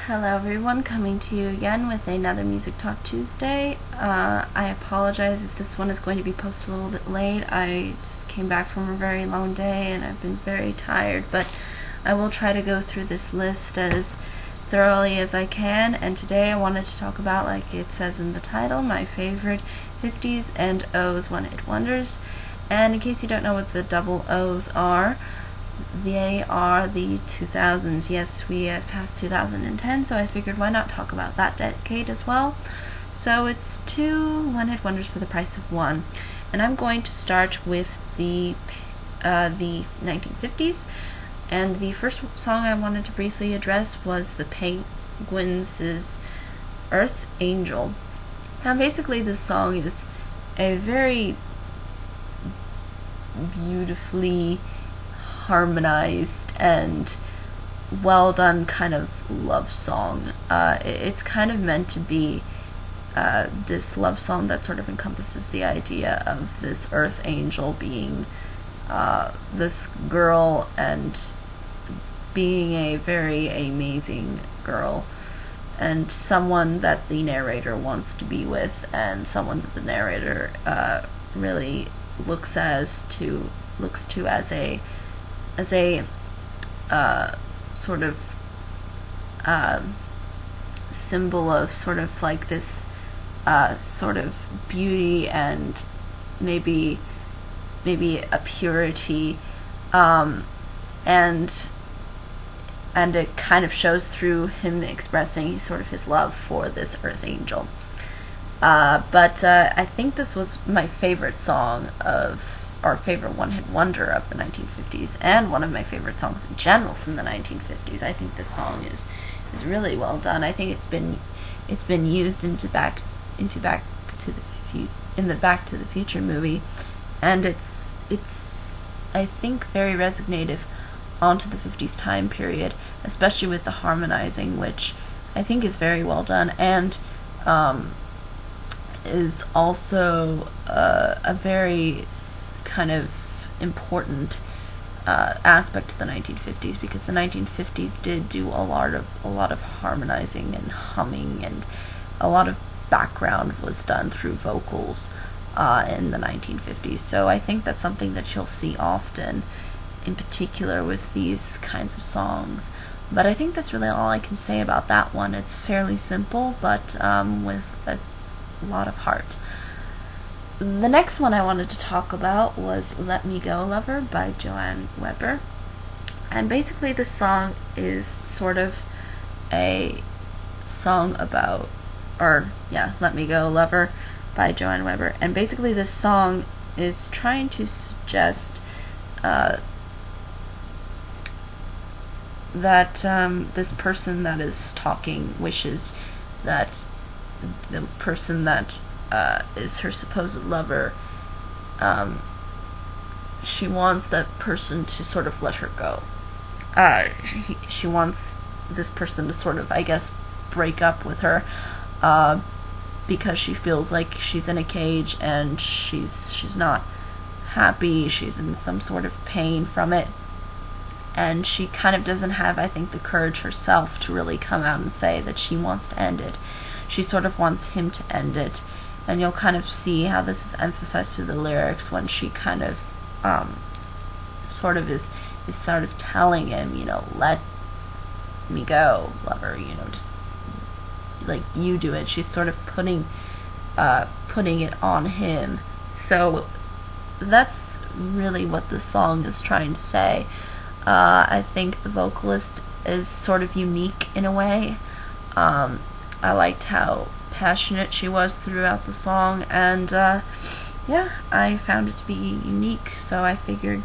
Hello everyone, coming to you again with another Music Talk Tuesday. I apologize if this one is going to be posted a little bit late. I just came back from a very long day and I've been very tired, but I will try to go through this list as thoroughly as I can, and today I wanted to talk about, like it says in the title, my favorite 50s and O's one-hit wonders. And in case you don't know what the double O's are, they are the 2000s. Yes, we have passed 2010, so I figured why not talk about that decade as well. So it's two one-hit wonders for the price of one. And I'm going to start with the 1950s. And the first song I wanted to briefly address was the Penguins' Earth Angel. Now basically this song is a very beautifully harmonized and well done kind of love song. It's kind of meant to be this love song that sort of encompasses the idea of this earth angel being this girl and being a very amazing girl and someone that the narrator wants to be with, and someone that the narrator really looks to as a sort of symbol of sort of like this sort of beauty and maybe a purity, and it kind of shows through him expressing sort of his love for this earth angel. But I think this was my favorite song our favorite one-hit wonder of the 1950s, and one of my favorite songs in general from the 1950s. I think this song is really well done. I think it's been used in the Back to the Future movie, and it's I think very resonative onto the 50s time period, especially with the harmonizing, which I think is very well done, and is also a very kind of important aspect of the 1950s, because the 1950s did do a lot of harmonizing and humming, and a lot of background was done through vocals in the 1950s. So I think that's something that you'll see often, in particular with these kinds of songs. But I think that's really all I can say about that one. It's fairly simple, but with a lot of heart. The next one I wanted to talk about was Let Me Go Lover by Joan Weber. And basically this song is sort of a song about, Let Me Go Lover by Joan Weber. And basically this song is trying to suggest that this person that is talking wishes that the person that is her supposed lover, she wants that person to sort of let her go. She wants this person to sort of, I guess, break up with her, because she feels like she's in a cage and she's not happy, she's in some sort of pain from it, and she kind of doesn't have, I think, the courage herself to really come out and say that she wants to end it. She sort of wants him to end it, and you'll kind of see how this is emphasized through the lyrics when she kind of sort of is sort of telling him, let me go, lover, just like you do it. She's sort of putting it on him. So that's really what the song is trying to say. I think the vocalist is sort of unique in a way. I liked how passionate she was throughout the song, and I found it to be unique, so I figured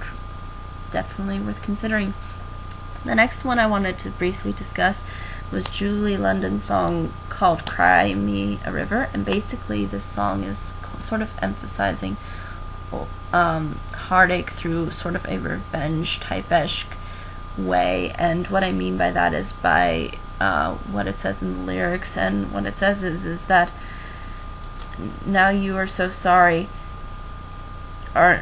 definitely worth considering. The next one I wanted to briefly discuss was Julie London's song called Cry Me a River, and basically this song is sort of emphasizing heartache through sort of a revenge type-esque way, and what I mean by that is by what it says in the lyrics, and what it says is that now you are so sorry for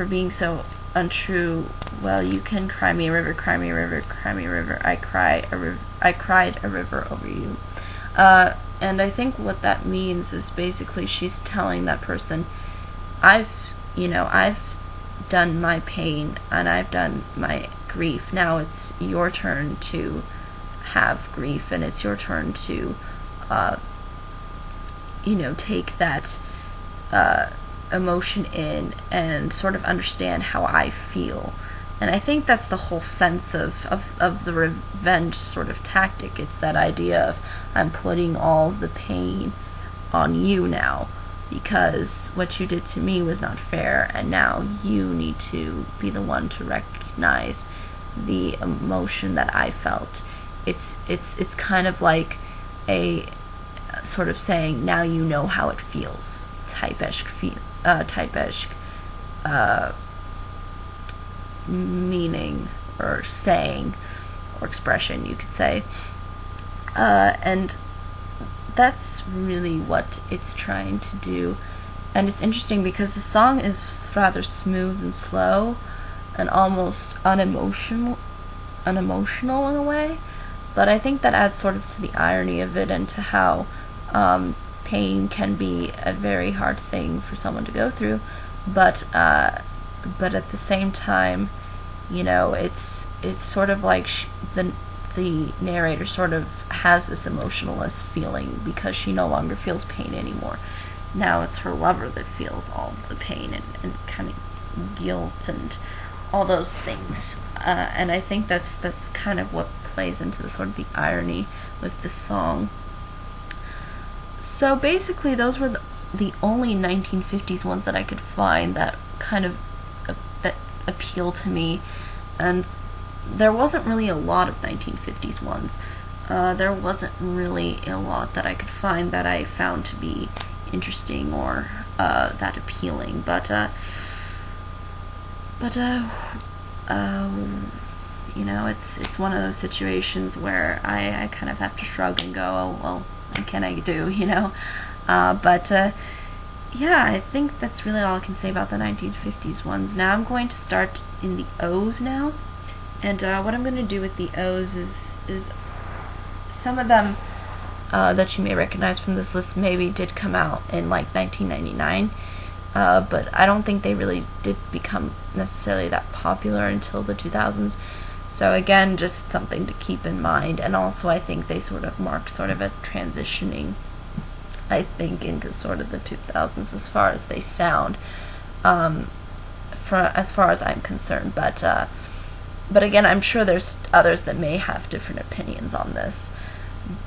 being so untrue well, you can cry me a river, cry me a river, cry me a river. I cried a river over you. And I think what that means is basically she's telling that person, I've done my pain and I've done my grief. Now it's your turn to have grief, and it's your turn to, take that emotion in and sort of understand how I feel. And I think that's the whole sense of the revenge sort of tactic. It's that idea of, I'm putting all the pain on you now, because what you did to me was not fair, and now you need to be the one to recognize the emotion that I felt. It's kind of like a sort of saying, now you know how it feels, type-esque meaning or saying or expression, you could say. And that's really what it's trying to do. And it's interesting because the song is rather smooth and slow and almost unemotional in a way, but I think that adds sort of to the irony of it, and to how pain can be a very hard thing for someone to go through, but at the same time, it's sort of like the narrator sort of has this emotionless feeling because she no longer feels pain anymore. Now it's her lover that feels all the pain and kind of guilt and all those things. And I think that's kind of what plays into the sort of the irony with the song. So basically, those were the only 1950s ones that I could find that kind of that appeal to me, and there wasn't really a lot of 1950s ones. There wasn't really a lot that I could find that I found to be interesting or that appealing, but it's one of those situations where I kind of have to shrug and go, oh well, what can I do, yeah, I think that's really all I can say about the 1950s ones. Now I'm going to start in the O's now, and what I'm going to do with the O's is some of them that you may recognize from this list maybe did come out in like 1999, but I don't think they really did become necessarily that popular until the 2000s. So again, just something to keep in mind, and also I think they sort of mark sort of a transitioning, I think, into sort of the 2000s as far as they sound, as far as I'm concerned. But again, I'm sure there's others that may have different opinions on this.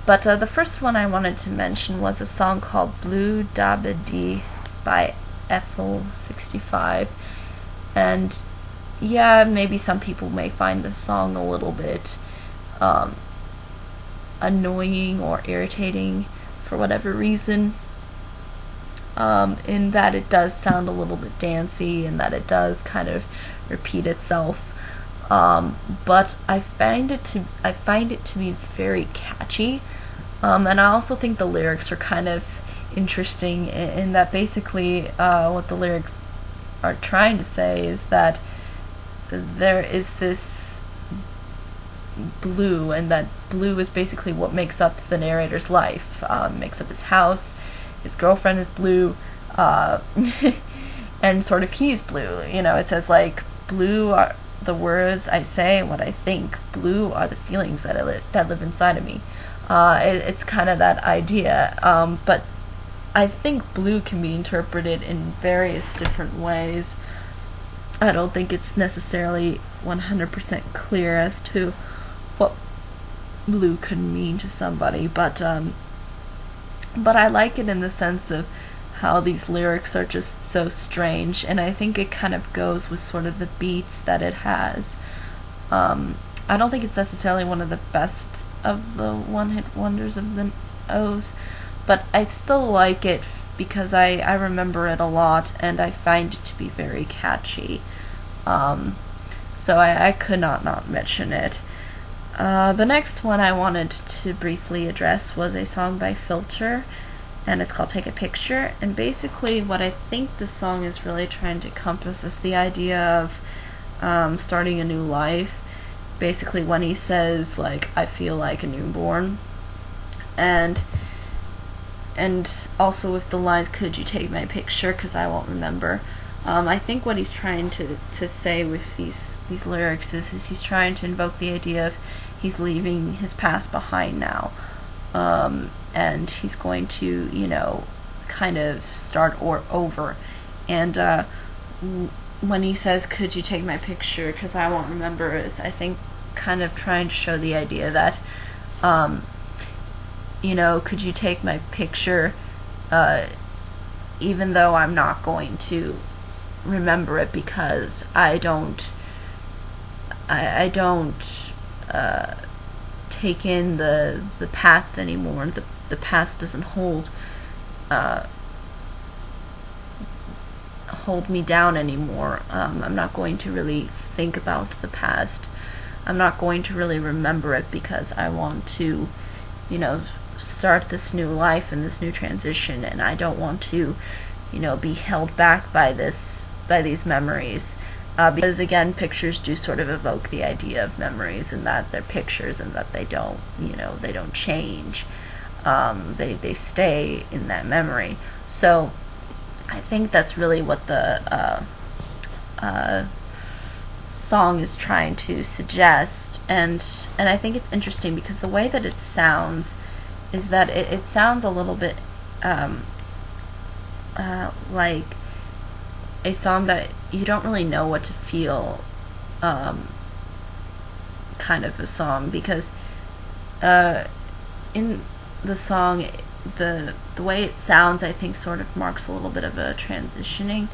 But the first one I wanted to mention was a song called Blue Dabadi by Eiffel 65. And yeah, maybe some people may find this song a little bit annoying or irritating for whatever reason, in that it does sound a little bit dancey and that it does kind of repeat itself. But I find it to be very catchy, and I also think the lyrics are kind of interesting in that basically what the lyrics are trying to say is that there is this blue, and that blue is basically what makes up the narrator's life, makes up his house, his girlfriend is blue, and sort of he's blue. It says like, blue are the words I say and what I think, blue are the feelings that live inside of me. It's kind of that idea, but I think blue can be interpreted in various different ways. I don't think it's necessarily 100% clear as to what blue could mean to somebody, but I like it in the sense of how these lyrics are just so strange, and I think it kind of goes with sort of the beats that it has. I don't think it's necessarily one of the best of the one-hit wonders of the O's, but I still like it because I remember it a lot, and I find it to be very catchy. So I could not mention it. The next one I wanted to briefly address was a song by Filter, and it's called Take a Picture. And basically what I think the song is really trying to encompass is the idea of starting a new life. Basically, when he says, like, I feel like a newborn. And also with the lines, could you take my picture, because I won't remember. I think what he's trying to say with these lyrics is he's trying to invoke the idea of he's leaving his past behind now. And he's going to, you know, kind of start over. And when he says, could you take my picture, because I won't remember, is, I think, kind of trying to show the idea that, you know, could you take my picture, even though I'm not going to remember it, because I don't take in the past anymore. The past doesn't hold me down anymore. I'm not going to really think about the past. I'm not going to really remember it, because I want to, you know, start this new life and this new transition, and I don't want to, you know, be held back by these memories, because again, pictures do sort of evoke the idea of memories, and that they're pictures, and that they don't, you know, they don't change. They stay in that memory. So I think that's really what the song is trying to suggest, and I think it's interesting because the way that it sounds is that it sounds a little bit like a song that you don't really know what to feel, kind of a song, because in the song, the way it sounds, I think, sort of marks a little bit of a transitioning.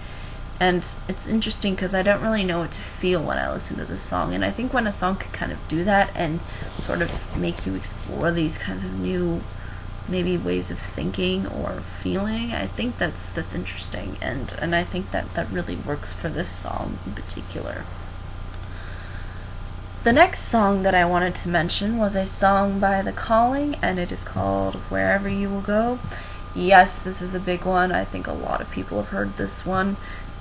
And it's interesting because I don't really know what to feel when I listen to this song. And I think when a song could kind of do that and sort of make you explore these kinds of new, maybe, ways of thinking or feeling, I think that's interesting. And I think that really works for this song in particular. The next song that I wanted to mention was a song by The Calling, and it is called Wherever You Will Go. Yes, this is a big one. I think a lot of people have heard this one.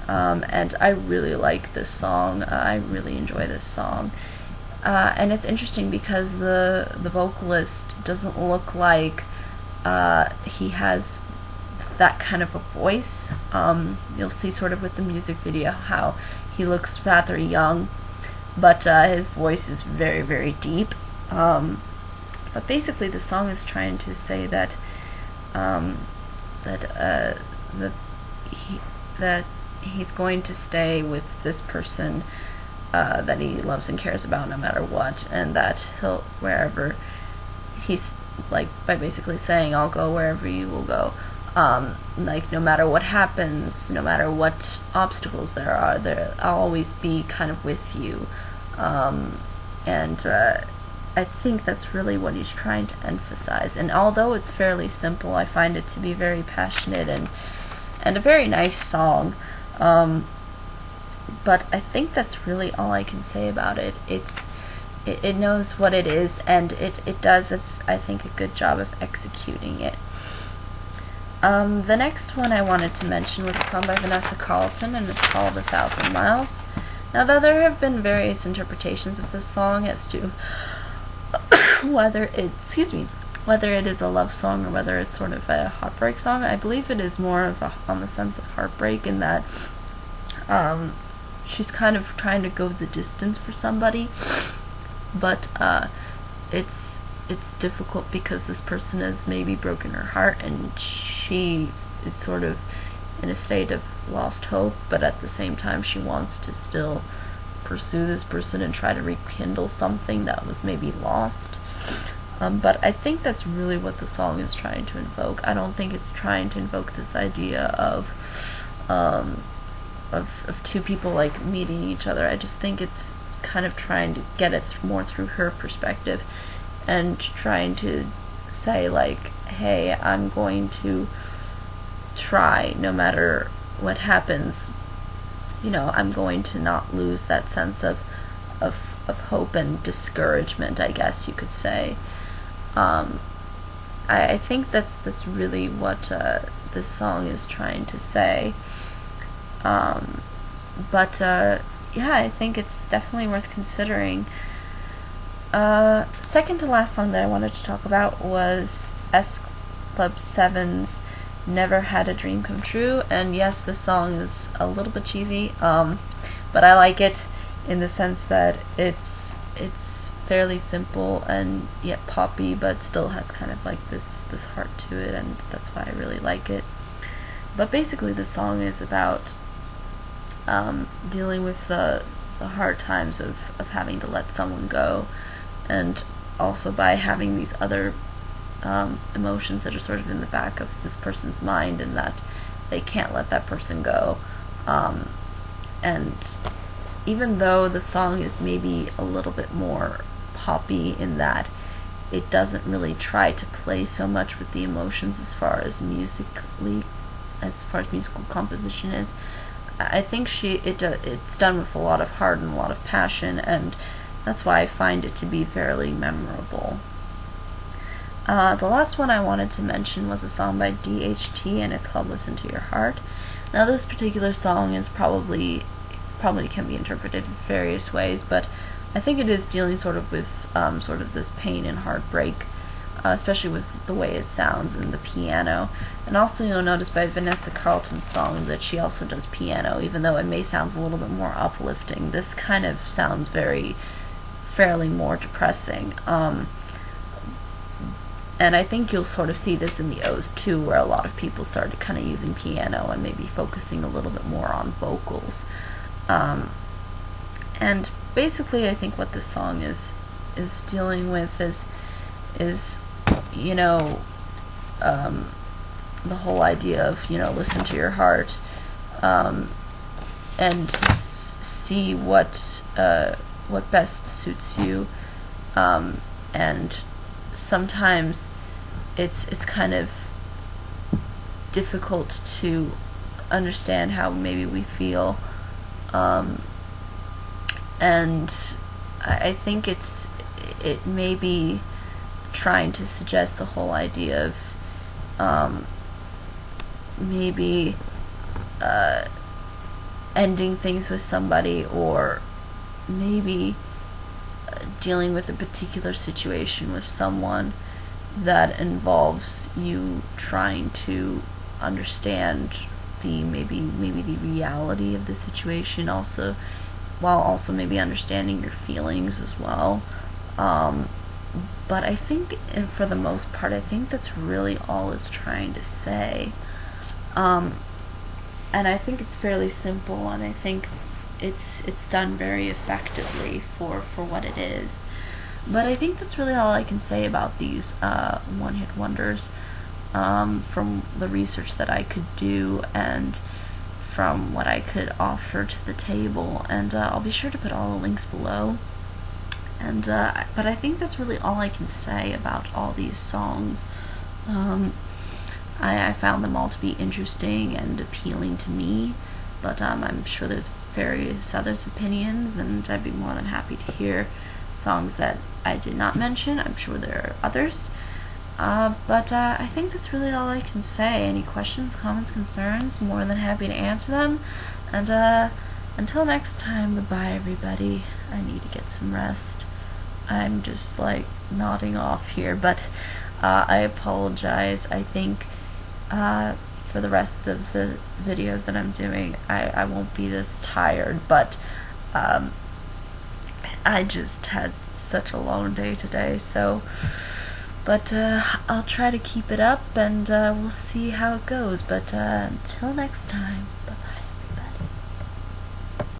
And I really like this song. I really enjoy this song. And it's interesting because the vocalist doesn't look like he has that kind of a voice. You'll see sort of with the music video how he looks rather young, but his voice is very, very deep. But basically the song is trying to say that he's going to stay with this person that he loves and cares about no matter what, and that he'll, wherever he's, like, by basically saying, I'll go wherever you will go, like, no matter what happens, no matter what obstacles there are, I'll always be kind of with you. And I think that's really what he's trying to emphasize. And although it's fairly simple, I find it to be very passionate and a very nice song. But I think that's really all I can say about it. It knows what it is, and it does, I think, a good job of executing it. The next one I wanted to mention was a song by Vanessa Carlton, and it's called 1,000 Miles. Now, though there have been various interpretations of this song as to whether it is a love song or whether it's sort of a heartbreak song, I believe it is more of on the sense of heartbreak, in that she's kind of trying to go the distance for somebody, but it's difficult because this person has maybe broken her heart, and she is sort of in a state of lost hope, but at the same time she wants to still pursue this person and try to rekindle something that was maybe lost. But I think that's really what the song is trying to invoke. I don't think it's trying to invoke this idea of two people, like, meeting each other. I just think it's kind of trying to get it more through her perspective, and trying to say, like, hey, I'm going to try no matter what happens. You know, I'm going to not lose that sense of hope and discouragement, I guess you could say. I think that's really what this song is trying to say. But yeah, I think it's definitely worth considering. Second to last song that I wanted to talk about was S Club 7's Never Had a Dream Come True. And yes, this song is a little bit cheesy, but I like it in the sense that it's fairly simple and yet poppy, but still has kind of like this heart to it, and that's why I really like it. But basically, the song is about dealing with the hard times of having to let someone go, and also by having these other emotions that are sort of in the back of this person's mind, and that they can't let that person go. And even though the song is maybe a little bit more poppy in that it doesn't really try to play so much with the emotions as far as musical composition is, I think it's done with a lot of heart and a lot of passion, and that's why I find it to be fairly memorable. The last one I wanted to mention was a song by DHT, and it's called Listen to Your Heart. Now, this particular song is probably can be interpreted in various ways, but I think it is dealing sort of with sort of this pain and heartbreak, especially with the way it sounds and the piano. And also, you'll notice by Vanessa Carlton's song that she also does piano, even though it may sound a little bit more uplifting. This kind of sounds fairly more depressing. And I think you'll sort of see this in the O's too, where a lot of people started kind of using piano and maybe focusing a little bit more on vocals. And basically, I think what this song is dealing with is you know, the whole idea of, you know, listen to your heart, and see what best suits you, and sometimes it's kind of difficult to understand how maybe we feel, and I think it may be trying to suggest the whole idea of maybe ending things with somebody, or maybe dealing with a particular situation with someone that involves you trying to understand maybe the reality of the situation, also while also maybe understanding your feelings as well. But I think, and for the most part, I think that's really all it's trying to say. And I think it's fairly simple, and I think it's done very effectively for what it is. But I think that's really all I can say about these one-hit wonders, from the research that I could do and from what I could offer to the table. And I'll be sure to put all the links below. And but I think that's really all I can say about all these songs. I found them all to be interesting and appealing to me, but I'm sure there's various others' opinions, and I'd be more than happy to hear songs that I did not mention. I'm sure there are others. But I think that's really all I can say. Any questions, comments, concerns, more than happy to answer them. And until next time, goodbye everybody. I need to get some rest. I'm just like nodding off here, but I apologize. I think for the rest of the videos that I'm doing, I won't be this tired, but I just had such a long day today, so but I'll try to keep it up, and we'll see how it goes. But until next time, bye bye.